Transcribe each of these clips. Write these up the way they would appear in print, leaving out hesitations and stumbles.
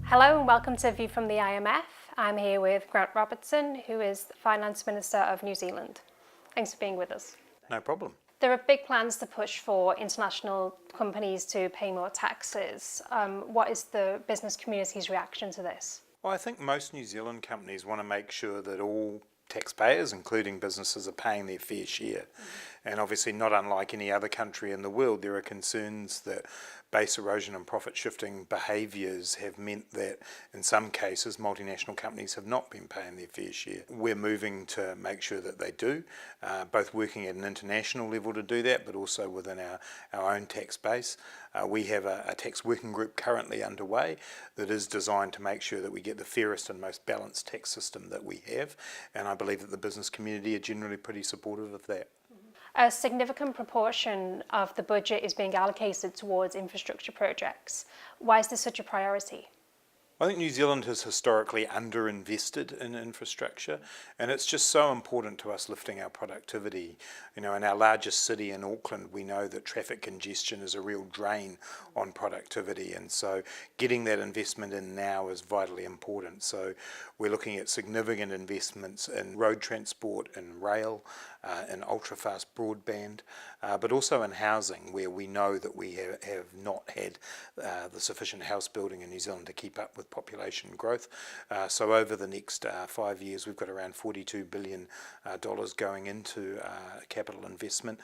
Hello and welcome to View from the IMF. I'm here with Grant Robertson, who is the Finance Minister of New Zealand. Thanks for being with us. No problem. There are big plans to push for international companies to pay more taxes. What is the business community's reaction to this? Well, I think most New Zealand companies want to make sure that all taxpayers, including businesses, are paying their fair share. And obviously, not unlike any other country in the world, there are concerns that base erosion and profit shifting behaviours have meant that in some cases multinational companies have not been paying their fair share. We're moving to make sure that they do, both working at an international level to do that, but also within our own tax base. We have a tax working group currently underway that is designed to make sure that we get the fairest and most balanced tax system that we have, and I believe that the business community are generally pretty supportive of that. A significant proportion of the budget is being allocated towards infrastructure projects. Why is this such a priority? I think New Zealand has historically underinvested in infrastructure, and it's just so important to us lifting our productivity. You know, in our largest city in Auckland, we know that traffic congestion is a real drain on productivity, and so getting that investment in now is vitally important. So we're looking at significant investments in road transport, in rail, in ultra-fast broadband, but also in housing, where we know that we have not had the sufficient house building in New Zealand to keep up with population growth. So over the next 5 years, we've got around $42 billion going into capital investment.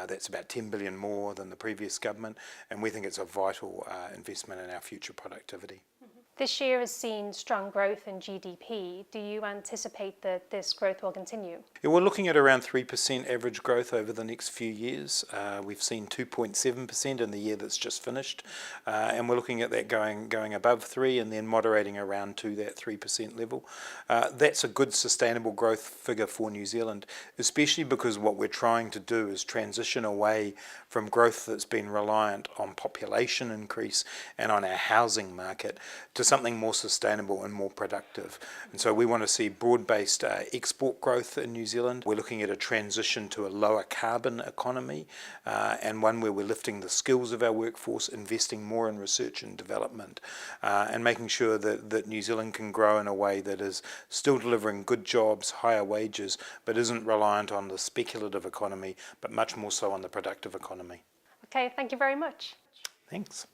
That's about $10 billion more than the previous government, and we think it's a vital investment in our future productivity. This year has seen strong growth in GDP. Do you anticipate that this growth will continue? Yeah, we're looking at around 3% average growth over the next few years. We've seen 2.7% in the year that's just finished, and we're looking at that going above 3 and then moderating around to that 3% level. That's a good sustainable growth figure for New Zealand, especially because what we're trying to do is transition away from growth that's been reliant on population increase and on our housing market to something more sustainable and more productive. And so we want to see broad-based export growth in New Zealand. We're looking at a transition to a lower carbon economy, and one where we're lifting the skills of our workforce, investing more in research and development, and making sure that New Zealand can grow in a way that is still delivering good jobs, higher wages, but isn't reliant on the speculative economy, but much more so on the productive economy. Okay, thank you very much. Thanks.